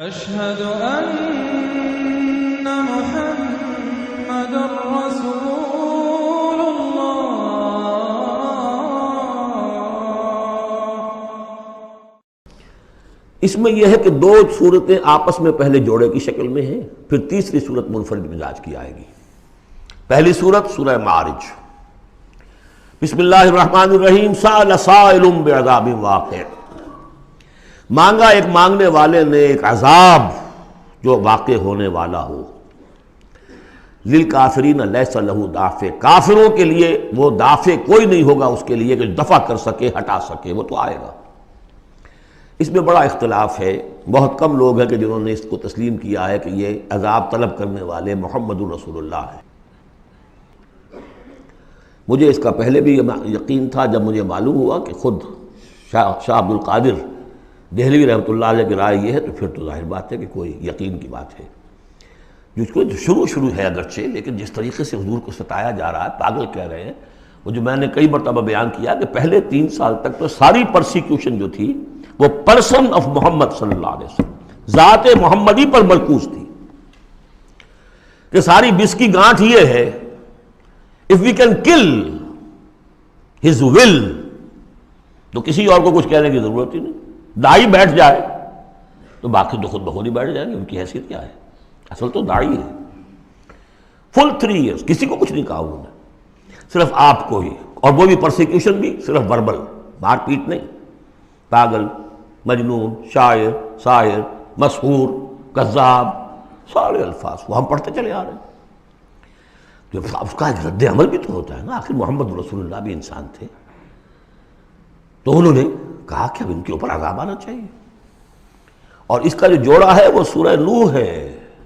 أشهد أن محمد رسول الله۔ اس میں یہ ہے کہ دو صورتیں آپس میں پہلے جوڑے کی شکل میں ہیں، پھر تیسری صورت منفرد مزاج کی آئے گی۔ پہلی صورت سورہ معارج، بسم اللہ الرحمن الرحیم، سأل سائل بعذاب واقع، مانگا ایک مانگنے والے نے ایک عذاب جو واقع ہونے والا ہو۔ للکافرین لیس لہ دافع، کافروں کے لیے وہ دافع کوئی نہیں ہوگا اس کے لیے کہ دفع کر سکے، ہٹا سکے، وہ تو آئے گا۔ اس میں بڑا اختلاف ہے، بہت کم لوگ ہیں کہ جنہوں نے اس کو تسلیم کیا ہے کہ یہ عذاب طلب کرنے والے محمد الرسول اللہ ہیں۔ مجھے اس کا پہلے بھی یقین تھا، جب مجھے معلوم ہوا کہ خود شاہ عبد القادر دہلوی رحمۃ اللہ علیہ کی رائے یہ ہے، تو پھر تو ظاہر بات ہے کہ کوئی یقین کی بات ہے۔ جس کو شروع ہے اگرچہ، لیکن جس طریقے سے حضور کو ستایا جا رہا ہے، پاگل کہہ رہے ہیں، وہ جو میں نے کئی مرتبہ بیان کیا کہ پہلے 3 سال تک تو ساری پرسیکیوشن جو تھی وہ پرسن آف محمد صلی اللہ علیہ وسلم، ذات محمدی پر مرکوز تھی، کہ ساری بس کی گانٹھ یہ ہے if we can kill his will تو کسی اور کو کچھ کہنے کی ضرورت ہی نہیں، داعی بیٹھ جائے تو باقی تو خود بخود ہی بیٹھ جائیں گے، ان کی حیثیت کیا ہے؟ اصل تو داعی ہے۔ فل 3 ایئرس کسی کو کچھ نہیں کہا انہوں نے، صرف آپ کو ہی، اور وہ بھی پرسیکیوشن بھی صرف وربل، مار پیٹ نہیں، پاگل، مجنون، شاعر، ساحر، مسحور، کذاب، سارے الفاظ وہ ہم پڑھتے چلے آ رہے ہیں۔ اس کا ایک رد عمل بھی تو ہوتا ہے نا، آخر محمد رسول اللہ بھی انسان تھے، تو انہوں نے کہا کہ اب ان کے اوپر عذاب آنا چاہیے۔ اور اس کا جو جوڑا ہے وہ سورہ نوح ہے،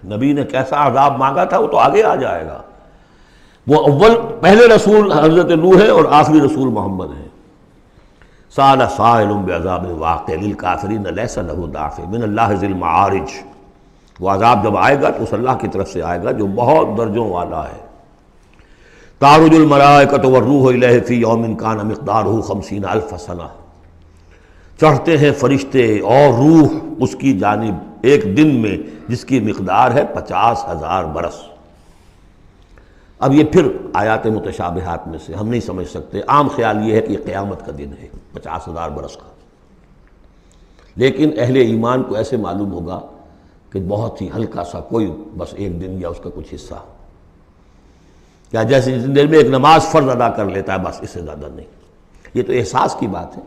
نبی نے کیسا عذاب مانگا تھا وہ تو آگے آ جائے گا۔ وہ پہلے رسول حضرت نوح ہے اور آخری رسول محمد ہے۔ سأل سائل بعذاب واقع للکافرین لیس لہ دافع من اللہ ذی المعارج، وہ عذاب جب آئے گا تو اس اللہ کی طرف سے آئے گا جو بہت درجوں والا ہے۔ تعرج الملائکۃ والروح الیہ فی یوم کان مقدارہ 50,000 سنہ، چڑھتے ہیں فرشتے اور روح اس کی جانب ایک دن میں جس کی مقدار ہے 50,000 برس۔ اب یہ پھر آیات متشابہات میں سے ہم نہیں سمجھ سکتے، عام خیال یہ ہے کہ یہ قیامت کا دن ہے 50,000 برس کا، لیکن اہل ایمان کو ایسے معلوم ہوگا کہ بہت ہی ہلکا سا کوئی بس ایک دن یا اس کا کچھ حصہ، کیا جیسے جس دیر میں ایک نماز فرض ادا کر لیتا ہے، بس اس سے زیادہ نہیں۔ یہ تو احساس کی بات ہے۔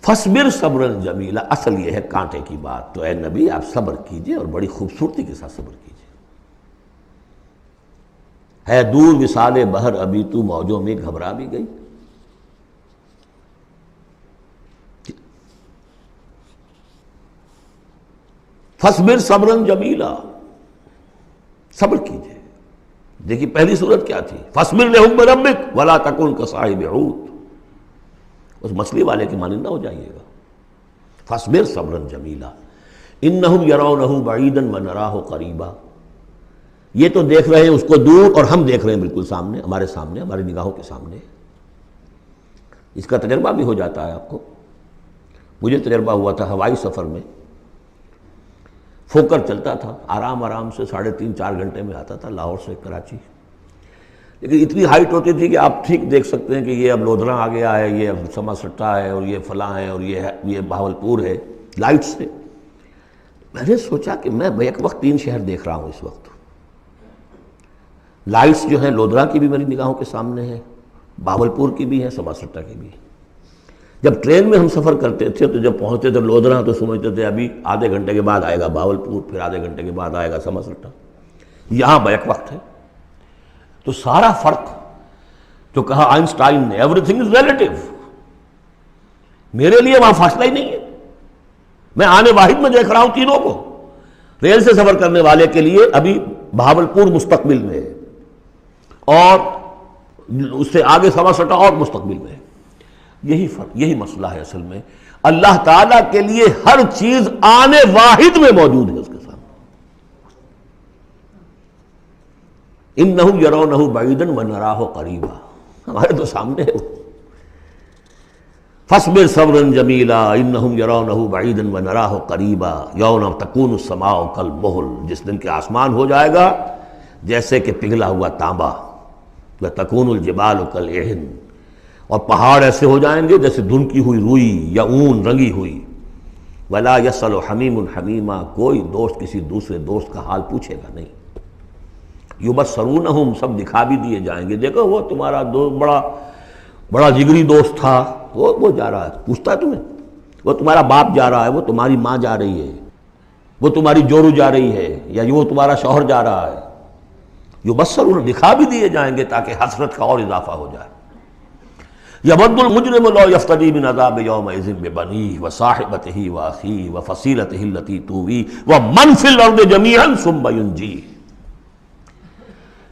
فَاصْبِرْ صَبْرًا جَمِيلًا، اصل یہ ہے کانٹے کی بات، تو اے نبی آپ صبر کیجئے اور بڑی خوبصورتی کے ساتھ صبر کیجئے۔ ہے دور وصال بحر ابھی تو موجوں میں گھبرا بھی گئی، فَاصْبِرْ صَبْرًا جَمِيلًا، صبر کیجئے۔ دیکھیے پہلی صورت کیا تھی؟ فَاصْبِرْ لِحُکْمِ رَبِّکَ وَلَا تَکُنْ كَصَاحِبِ حوت، اس مچھلی والے کی مانند نہ ہو جائیے گا۔ فَاصْبِرْ صَبْرًا جَمِيلًا إِنَّهُمْ يَرَوْنَهُ بَعِيدًا وَنَرَاهُ قَرِيبًا، یہ تو دیکھ رہے ہیں اس کو دور اور ہم دیکھ رہے ہیں بالکل سامنے، ہمارے سامنے، ہماری نگاہوں کے سامنے۔ اس کا تجربہ بھی ہو جاتا ہے آپ کو۔ مجھے تجربہ ہوا تھا ہوائی سفر میں، فوکر چلتا تھا آرام سے 3.5-4 گھنٹے میں آتا تھا لاہور سے کراچی، لیکن اتنی ہائٹ ہوتی تھی کہ آپ ٹھیک دیکھ سکتے ہیں کہ یہ اب لودھراں آ گیا ہے، یہ اب سما سٹا ہے، اور یہ فلاں ہے، اور یہ بہاولپور ہے، لائٹ سے۔ میں نے سوچا کہ میں بیک وقت 3 شہر دیکھ رہا ہوں اس وقت، لائٹس جو ہیں لودھراں کی بھی میری نگاہوں کے سامنے ہیں، بہاولپور کی بھی ہیں، سما سٹا کی بھی ہیں۔ جب ٹرین میں ہم سفر کرتے تھے تو جب پہنچتے تھے لودھراں تو سمجھتے تھے ابھی آدھے گھنٹے کے بعد آئے گا بہاولپور، پھر آدھے گھنٹے کے بعد آئے گا سما سٹا، یہاں بیک وقت ہے۔ تو سارا فرق جو کہا آئنسٹائن نے، ایوری تھنگ از ریلیٹیو، میرے لیے وہاں فاصلہ ہی نہیں ہے، میں آنے واحد میں دیکھ رہا ہوں تینوں کو۔ ریل سے سفر کرنے والے کے لیے ابھی بہاولپور مستقبل میں ہے، اور اس سے آگے سما سٹا اور مستقبل میں ہے۔ یہی فرق، یہی مسئلہ ہے اصل میں۔ اللہ تعالیٰ کے لیے ہر چیز آنے واحد میں موجود ہے اس کے سامنے۔ إِنَّهُمْ يَرَوْنَهُ بَعِيدًا وَنَرَاهُ قَرِيبًا، ہمارے تو سامنے ہے۔ فاصبر صبرا جمیلا انہم یرونہ بعیدا ونراہ قریبا یوم تکون السماء کالمہل، جس دن کہ آسمان ہو جائے گا جیسے کہ پگھلا ہوا تانبا، وتکون الجبال کالعہن، اور پہاڑ ایسے ہو جائیں گے جیسے دھنکی ہوئی روئی یا اون رنگی ہوئی، ولا یسأل حمیم حمیما، کوئی دوست کسی دوسرے دوست کا حال پوچھے گا نہیں، یبصرونہم، سب دکھا بھی دیے جائیں گے، دیکھو وہ تمہارا دوست بڑا جگری دوست تھا، وہ جا رہا ہے، پوچھتا ہے تمہیں، وہ تمہارا باپ جا رہا ہے، وہ تمہاری ماں جا رہی ہے، وہ تمہاری جورو جا رہی ہے، یا وہ تمہارا شوہر جا رہا ہے، یبصرون، دکھا بھی دیے جائیں گے تاکہ حسرت کا اور اضافہ ہو جائے۔ یود المجرم لو یفتدی من عذاب یومئذ ببنیہ وصاحبتہ واخیہ وفصیلتہ التی تؤویہ ومن فی الارض جمیعا ثم ینجیہ،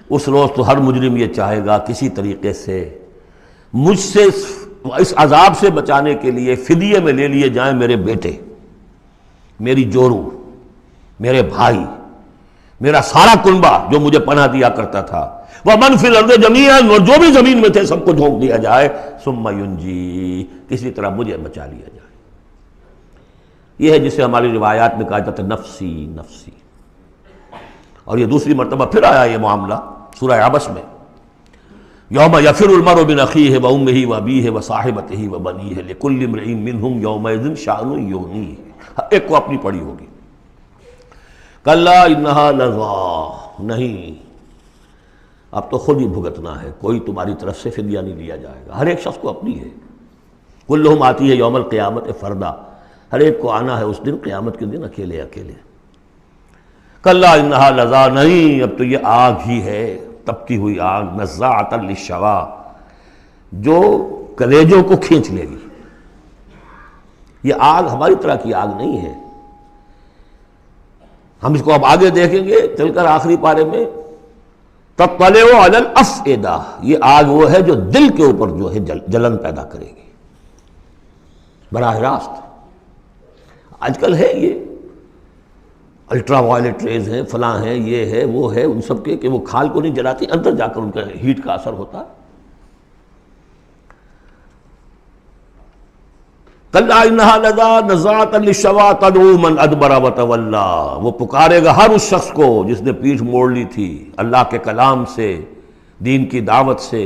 اس روز تو ہر مجرم یہ چاہے گا کسی طریقے سے مجھ سے اس عذاب سے بچانے کے لیے فدیے میں لے لیے جائیں میرے بیٹے، میری جورو، میرے بھائی، میرا سارا کنبہ جو مجھے پناہ دیا کرتا تھا، وَمَنْ فِي الْأَرْضِ جَمِيعًا، اور جو بھی زمین میں تھے سب کو جھونک دیا جائے، ثُمَّ يُنْجِي، کسی طرح مجھے بچا لیا جائے۔ یہ ہے جسے ہماری روایات میں کہا جاتا ہے نفسی نفسی، اور یہ دوسری مرتبہ پھر آیا یہ معاملہ سورہ عبس میں، یوم یفر المرء من اخیہ وامہ وابیہ وصاحبتہ وبنیہ لکل امرئ منہم یومئذ شأن یغنیہ، ایک کو اپنی پڑی ہوگی، کلا انہا لظیٰ، نہیں، اب تو خود ہی بھگتنا ہے، کوئی تمہاری طرف سے فدیہ نہیں لیا جائے گا، ہر ایک شخص کو اپنی ہے، کلہم آتی ہے یوم القیامت فردا، ہر ایک کو آنا ہے اس دن قیامت کے دن اکیلے اکیلے۔ کلا انہا لظیٰ، نہیں، اب تو یہ آگ ہی ہے، تپتی ہوئی آگ، نزاعۃ للشوا، جو کلیجوں کو کھینچ لے گی۔ یہ آگ ہماری طرح کی آگ نہیں ہے، ہم اس کو اب آگے دیکھیں گے چل کر آخری پارے میں، تطلع علی الافئدہ، یہ آگ وہ ہے جو دل کے اوپر جو ہے جلن پیدا کرے گی براہ راست۔ آج کل ہے یہ الٹرا وائلٹ ریز ہیں، فلاں ہیں، یہ ہے وہ ہے، ان سب کے کہ وہ کھال کو نہیں جلاتی، اندر جا کر ان کا ہیٹ کا اثر ہوتا ہے۔ کلا انہا لظیٰ نزاعۃ للشوا تدعو من ادبر وتولی، وہ پکارے گا ہر اس شخص کو جس نے پیٹھ موڑ لی تھی اللہ کے کلام سے، دین کی دعوت سے،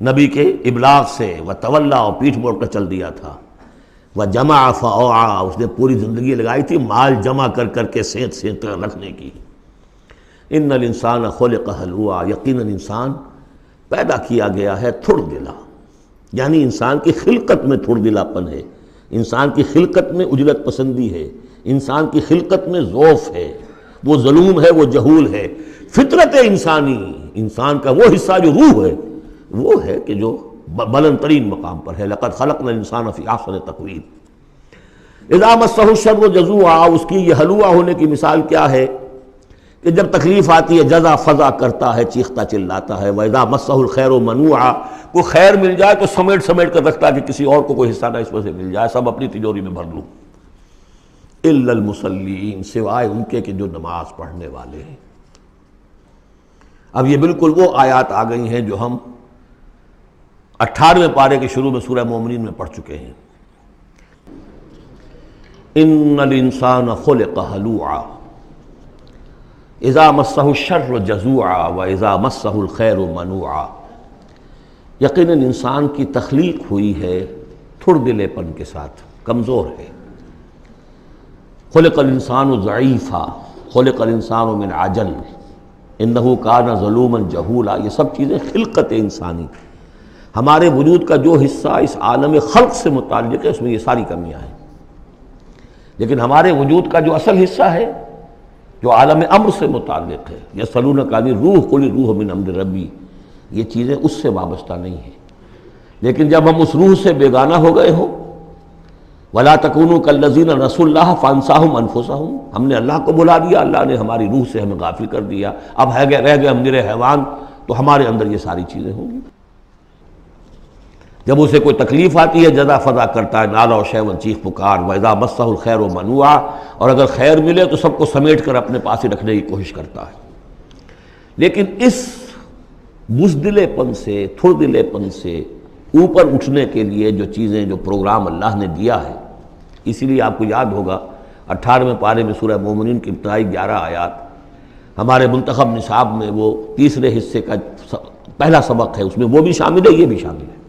نبی کے ابلاغ سے، وتولی، اور پیٹھ موڑ کر چل دیا تھا، وجمع فاوعى، اس نے پوری زندگی لگائی تھی مال جمع کر کر کے سینت کر رکھنے کی۔ ان الانسان خلق ہلوعا، یقیناً انسان پیدا کیا گیا ہے تھڑ دلا، یعنی انسان کی خلقت میں تھڑ دلاپن ہے، انسان کی خلقت میں اجلت پسندی ہے، انسان کی خلقت میں ضعف ہے، وہ ظلوم ہے، وہ جہول ہے۔ فطرت انسانی، انسان کا وہ حصہ جو روح ہے وہ ہے کہ جو بلند ترین مقام پر ہے، لقد خلقنا الانسان فی احسن تقویم۔ اذا مسہ الشر جزوعا، اس کی یہ ہلوعا ہونے کی مثال کیا ہے کہ جب تکلیف آتی ہے جزا فضا کرتا ہے، چیختا چلاتا ہے، وَإِذَا مَسَّهُ الْخَيْرُ مَنُوعًا، کوئی خیر مل جائے تو سمیٹ کر رکھتا ہے کہ کسی اور کو کوئی حصہ نہ اس میں سے مل جائے، سب اپنی تجوری میں بھر لوں۔ إِلَّا الْمُصَلِّينَ، سوائے ان کے کہ جو نماز پڑھنے والے ہیں۔ اب یہ بالکل وہ آیات آ گئی ہیں جو ہم 18ویں پارے کے شروع میں سورہ مومنین میں پڑھ چکے ہیں۔ ان الانسان خلق ہلوعا اذا مسہ الشر جزوعا واذا مسہ الخیر منوعا، یقیناً انسان کی تخلیق ہوئی ہے تھڑ دلے پن کے ساتھ، کمزور ہے۔ خلق الانسان ضعیفا، خلق الانسان من عجل، انہ کان ظلوما جہولا، یہ سب چیزیں خلقت انسانی، ہمارے وجود کا جو حصہ اس عالم خلق سے متعلق ہے اس میں یہ ساری کمیاں ہیں، لیکن ہمارے وجود کا جو اصل حصہ ہے جو عالم امر سے متعلق ہے، یسألونک عن الروح قل الروح من امر ربی، یہ چیزیں اس سے وابستہ نہیں ہیں۔ لیکن جب ہم اس روح سے بیگانہ ہو گئے ہوں، وَلَا تَكُونُوا كَالَّذِينَ نَسُوا اللَّهَ فَأَنسَاهُمْ أَنفُسَهُمْ، ہم نے اللہ کو بھلا دیا، اللہ نے ہماری روح سے ہمیں غافل کر دیا، اب رہ گئے ہم نرے حیوان، تو ہمارے اندر یہ ساری چیزیں ہوں گی۔ جب اسے کوئی تکلیف آتی ہے جزا فضا کرتا ہے، نالا و شیون، چیخ پکار، وَإِذَا مَسَّهُ الْخَيْرُ مَنُوعًا، اور اگر خیر ملے تو سب کو سمیٹ کر اپنے پاس ہی رکھنے کی کوشش کرتا ہے۔ لیکن اس بزدلے پن سے، تھڑ دلے پن سے اوپر اٹھنے کے لیے جو چیزیں، جو پروگرام اللہ نے دیا ہے. اسی لیے آپ کو یاد ہوگا 18ویں پارے میں سورہ مومنین کی ابتدائی 11 آیات ہمارے منتخب نصاب میں وہ تیسرے حصے کا پہلا سبق ہے، اس میں وہ بھی شامل ہے، یہ بھی شامل ہے،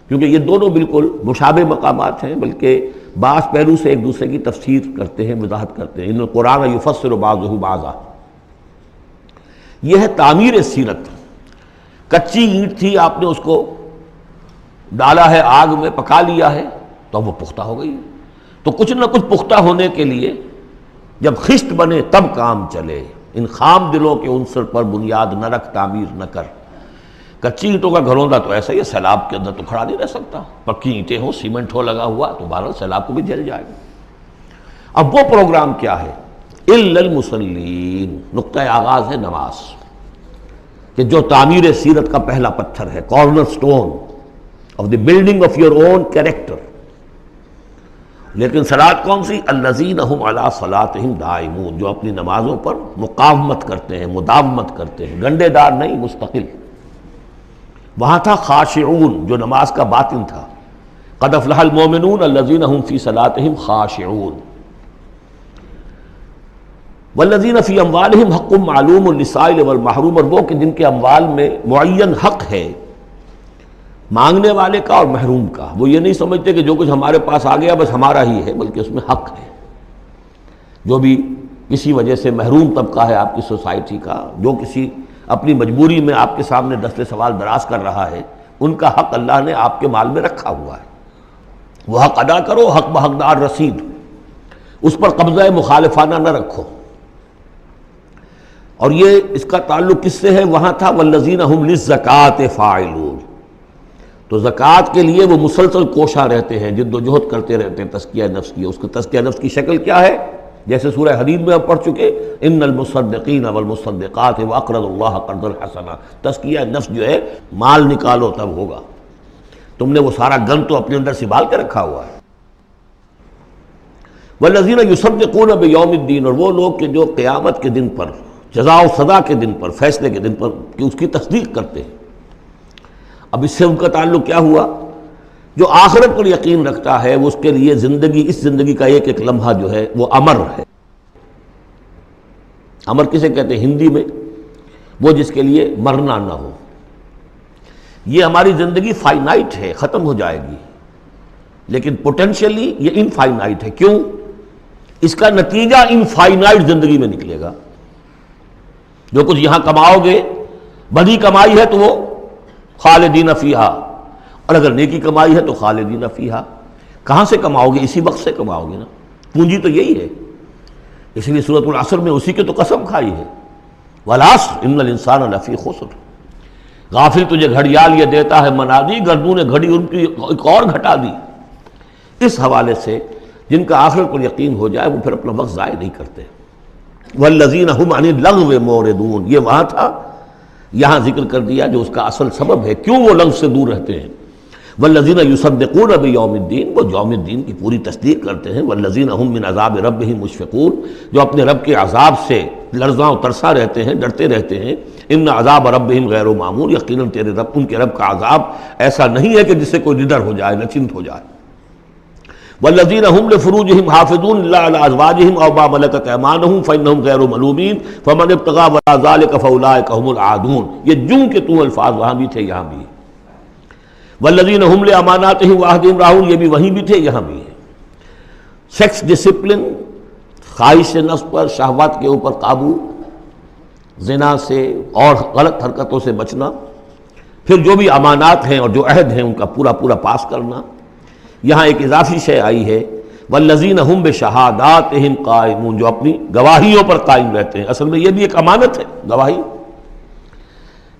کیونکہ یہ دونوں بالکل مشابہ مقامات ہیں، بلکہ بعض پہلو سے ایک دوسرے کی تفسیر کرتے ہیں، وضاحت کرتے ہیں. ان القرآن یفسر بعضہ بعضا. یہ ہے تعمیر سیرت. کچی اینٹ تھی، آپ نے اس کو ڈالا ہے آگ میں، پکا لیا ہے تو وہ پختہ ہو گئی. تو کچھ نہ کچھ پختہ ہونے کے لیے جب خشت بنے تب کام چلے. ان خام دلوں کے عنصر پر بنیاد نہ رکھ، تعمیر نہ کر. کچی اینٹوں کا گھروندا تو ایسا ہی ہے، سیلاب کے اندر تو کھڑا نہیں رہ سکتا. پکی اینٹیں ہوں، سیمنٹ ہو لگا ہوا تو بہرحال سیلاب کو بھی جل جائے گا. اب وہ پروگرام کیا ہے؟ الا المصلین. نقطۂ آغاز ہے نماز، کہ جو تعمیر سیرت کا پہلا پتھر ہے، corner stone of the building of your own character. لیکن صلاۃ کون سی؟ الذین ہم علی صلاتہم دائمون. جو اپنی نمازوں پر مقاومت کرتے ہیں، مداومت کرتے ہیں، گنڈے دار نہیں، مستقل. وہاں تھا خاشعون، جو نماز کا باطن تھا. قد افلح المؤمنون الذین هم فی صلاتہم خاشعون. والذین فی اموالہم حق معلوم للسائل والمحروم. اور وہ کہ جن کے اموال میں معین حق ہے، مانگنے والے کا اور محروم کا. وہ یہ نہیں سمجھتے کہ جو کچھ ہمارے پاس آ گیا بس ہمارا ہی ہے، بلکہ اس میں حق ہے. جو بھی کسی وجہ سے محروم طبقہ ہے آپ کی سوسائٹی کا، جو کسی اپنی مجبوری میں آپ کے سامنے دست سوال دراز کر رہا ہے، ان کا حق اللہ نے آپ کے مال میں رکھا ہوا ہے. وہ حق ادا کرو، حق بحقدار رسید. اس پر قبضہ مخالفانہ نہ رکھو. اور یہ اس کا تعلق کس سے ہے؟ وہاں تھا والذین هم للزکاۃ فاعلون. تو زکوٰۃ کے لیے وہ مسلسل کوشاں رہتے ہیں، جد و جہد کرتے رہتے ہیں تزکیہ نفس کی. اس کا تزکیہ نفس کی شکل کیا ہے؟ جیسے سورہ حدید میں ہم پڑھ چکے، ان المصدقین والمصدقات واقرضوا اللہ قرضا حسنا. تزکیہ نفس جو ہے، مال نکالو تب ہوگا. تم نے وہ سارا گن تو اپنے اندر سنبھال کے رکھا ہوا ہے. والذین یصدقون بیوم الدین. اور وہ لوگ کہ جو قیامت کے دن پر، جزا و سزا کے دن پر، فیصلے کے دن پر کہ اس کی تصدیق کرتے ہیں. اب اس سے ان کا تعلق کیا ہوا؟ جو آخرت پر یقین رکھتا ہے، وہ اس کے لیے زندگی، اس زندگی کا ایک ایک لمحہ جو ہے وہ امر ہے. امر کسے کہتے ہیں ہندی میں؟ وہ جس کے لیے مرنا نہ ہو. یہ ہماری زندگی فائنائٹ ہے، ختم ہو جائے گی، لیکن پوٹینشلی یہ انفائنائٹ ہے. کیوں؟ اس کا نتیجہ انفائنائٹ زندگی میں نکلے گا. جو کچھ یہاں کماؤ گے، بڑی کمائی ہے تو وہ خالدین فیہا، اور اگر نیکی کمائی ہے تو خالدین فیہا. کہاں سے کماؤ گے؟ اسی وقت سے کماؤ گے نا. پونجی تو یہی ہے. اس لیے سورۃ العصر میں اسی کی تو قسم کھائی ہے، والعصر ان الانسان لفی خسر. غافل تجھے گھڑیال یہ دیتا ہے منادی، گردوں نے گھڑی ان کی ایک اور گھٹا دی. اس حوالے سے جن کا آخرت پر یقین ہو جائے وہ پھر اپنا وقت ضائع نہیں کرتے. والذین هم عن اللغو معرضون. یہ وہاں تھا، یہاں ذکر کر دیا جو اس کا اصل سبب ہے کیوں وہ لغو سے دور رہتے ہیں. والذین یصدقون بیوم الدین. وہ یوم الدین کی پوری تصدیق کرتے ہیں. والذین هم من عذاب ربهم مشفقون. جو اپنے رب کے عذاب سے لرزاں و ترساں رہتے ہیں، ڈرتے رہتے ہیں. ان عذاب ربهم غیر معمول. یقیناً تیرے رب، ان کے رب کا عذاب ایسا نہیں ہے کہ جس سے کوئی نڈر ہو جائے، نچنت ہو جائے. والذین هم لفروجهم حافظون الا علی ازواجهم او ما ملکت ایمانهم فانهم غیر ملومین فمن ابتغى وراء ذلك فاولئک هم العادون. یہ جوں کے تو الفاظ وہاں بھی تھے، یہاں بھی. والذین هم لاماناتهم وعهدهم راعون. یہ بھی وہیں بھی تھے، یہاں بھی ہے. سیکس ڈسپلن، خواہش نفس پر، شہوات کے اوپر قابو، زنا سے اور غلط حرکتوں سے بچنا، پھر جو بھی امانات ہیں اور جو عہد ہیں ان کا پورا پورا پاس کرنا. یہاں ایک اضافی شے آئی ہے، والذین هم بشہاداتہم قائمون. جو اپنی گواہیوں پر قائم رہتے ہیں. اصل میں یہ بھی ایک امانت ہے، گواہی.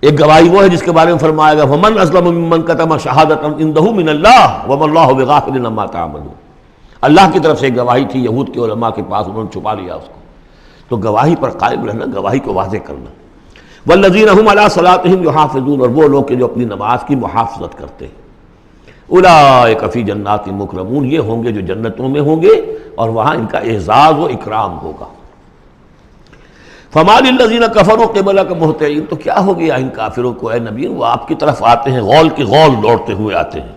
ایک گواہی وہ ہے جس کے بارے میں فرمایا گیا فمن اظلم ممن کتم شہادۃ عنده من اللہ وما اللہ بغافل عما تعملون. اللہ کی طرف سے ایک گواہی تھی یہود کے علماء کے پاس، انہوں نے چھپا لیا اس کو. تو گواہی پر قائم رہنا، گواہی کو واضح کرنا. والذین هم علی صلاتہم یحافظون. اور وہ لوگ کہ جو اپنی نماز کی محافظت کرتے ہیں. اولئک فی جنات مکرمون. یہ ہوں گے جو جنتوں میں ہوں گے اور وہاں ان کا اعزاز و اکرام ہوگا. فما للذین کفروا قبلک مہطعین، تو کیا ہو گیا ان کافروں کو اے نبی، وہ آپ کی طرف آتے ہیں غول کی غول دوڑتے ہوئے آتے ہیں،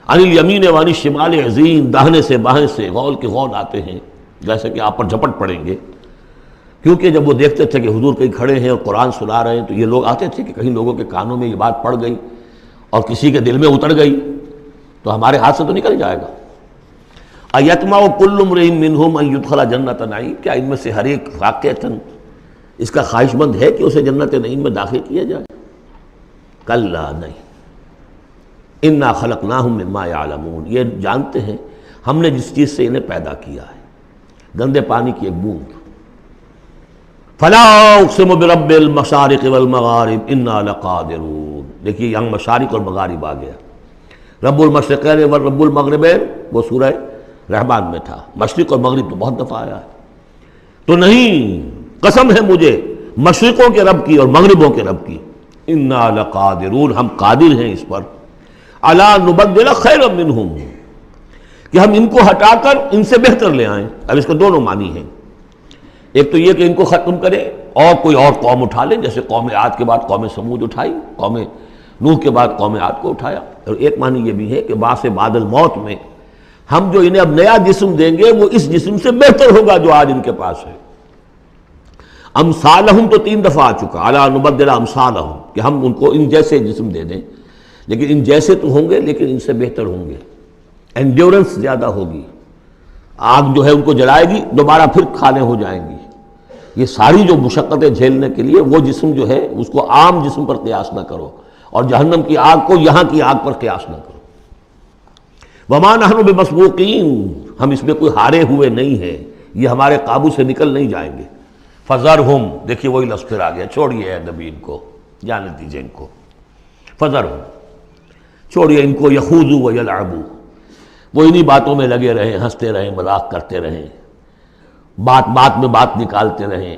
عن الیمین وعن الشمال عزین، داہنے سے بائیں سے غول کی غول آتے ہیں، جیسے کہ آپ پر جھپٹ پڑیں گے، کیونکہ جب وہ دیکھتے تھے کہ حضور کہیں کھڑے ہیں اور قرآن سنا رہے ہیں تو یہ لوگ آتے تھے کہ کہیں لوگوں کے کانوں میں یہ بات پڑ گئی اور کسی کے دل میں اتر گئی تو ہمارے ہاتھ سے تو نکل جائے گا۔ ایطمع کل امرئ منہم ان یدخل جنۃ نعیم، کیا ان میں سے ہر ایک واقعتاً اس کا خواہش مند ہے کہ اسے جنت نعیم میں داخل کیا جائے؟ کلا نہیں، انا خلقناہم مما یعلمون، یہ جانتے ہیں ہم نے جس چیز سے انہیں پیدا کیا ہے، گندے پانی کی ایک بوند۔ فلا اقسم برب المشارق والمغارب انا لقادرون، دیکھیے یہاں مشارق اور مغارب آ گیا، رب المشرقین و رب المغربین وہ سورہ رحمان میں تھا، مشرق اور مغرب تو بہت دفعہ آیا ہے، تو نہیں، قسم ہے مجھے مشرقوں کے رب کی اور مغربوں کے رب کی، انا لقادرون، ہم قادر ہیں اس پر، الا نبدل خیرا منہم، کہ ہم ان کو ہٹا کر ان سے بہتر لے آئیں۔ اب اس کے دونوں معنی ہیں، ایک تو یہ کہ ان کو ختم کرے اور کوئی اور قوم اٹھا لیں، جیسے قوم عاد کے بعد قوم سمود اٹھائی، قوم نوح کے بعد قوم عاد کو اٹھایا، اور ایک معنی یہ بھی ہے کہ بعث بعد الموت میں ہم جو انہیں اب نیا جسم دیں گے وہ اس جسم سے بہتر ہوگا جو آج ان کے پاس ہے۔ امثالہم تو 3 دفعہ آ چکا، الا نبدل امثالہم، کہ ہم ان کو ان جیسے جسم دے دیں، لیکن ان جیسے تو ہوں گے لیکن ان سے بہتر ہوں گے، انڈیورنس زیادہ ہوگی، آگ جو ہے ان کو جلائے گی دوبارہ پھر کھانے ہو جائیں گی، یہ ساری جو مشقتیں جھیلنے کے لیے وہ جسم جو ہے اس کو عام جسم پر قیاس نہ کرو، اور جہنم کی آگ کو یہاں کی آگ پر قیاس نہ کرو۔ وما نحن بمسبوقین، ہم اس میں کوئی ہارے ہوئے نہیں ہیں، یہ ہمارے قابو سے نکل نہیں جائیں گے۔ فذرہم، دیکھیے وہی لفظ پھر آ گیا، چھوڑیے اے نبی ان کو، جانے دیجیے ان کو، فذرہم، چھوڑیے ان کو، یخوضوا ویلعبوا، وہ انہی باتوں میں لگے رہیں، ہنستے رہیں، مذاق کرتے رہیں، بات بات میں بات نکالتے رہیں،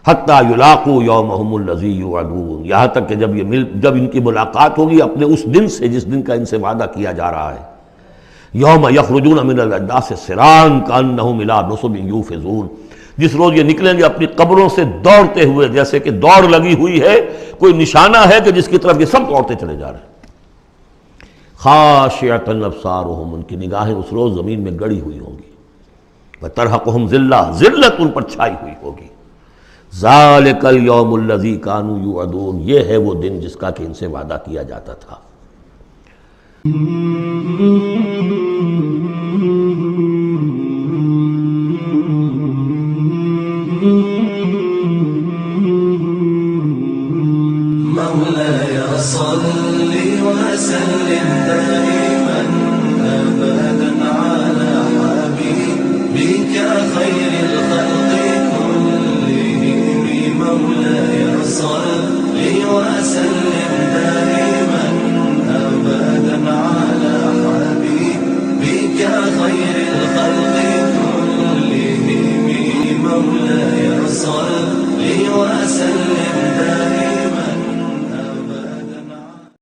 حتیٰ یلاقوا یومہم الذی یوعدون، یہاں تک کہ جب ان کی ملاقات ہوگی اپنے اس دن سے جس دن کا ان سے وعدہ کیا جا رہا ہے، یوم یخرجون من الاجداث سراعا کانہم الی نصب یوفضون، جس روز یہ نکلیں گے اپنی قبروں سے دوڑتے ہوئے، جیسے کہ دوڑ لگی ہوئی ہے، کوئی نشانہ ہے کہ جس کی طرف یہ سب دوڑتے چلے جا رہے ہیں۔ خاشعۃ ابصارہم، ان کی نگاہیں اس روز زمین میں گڑی ہوئی ہوں گی، وترہقہم ذلہ، ذلت ان پر چھائی ہوئی ہوگی۔ ذالک الیوم الذی کانوا یوعدون، یہ ہے وہ دن جس کا کہ ان سے وعدہ کیا جاتا تھا۔ مولاي صل وسلم دائما أبدا على حبيبك خير الخلق كلهم، مولاي صل وسلم دائما أبدا على حبيبك خير الخلق كلهم، مولاي صل وسلم دائما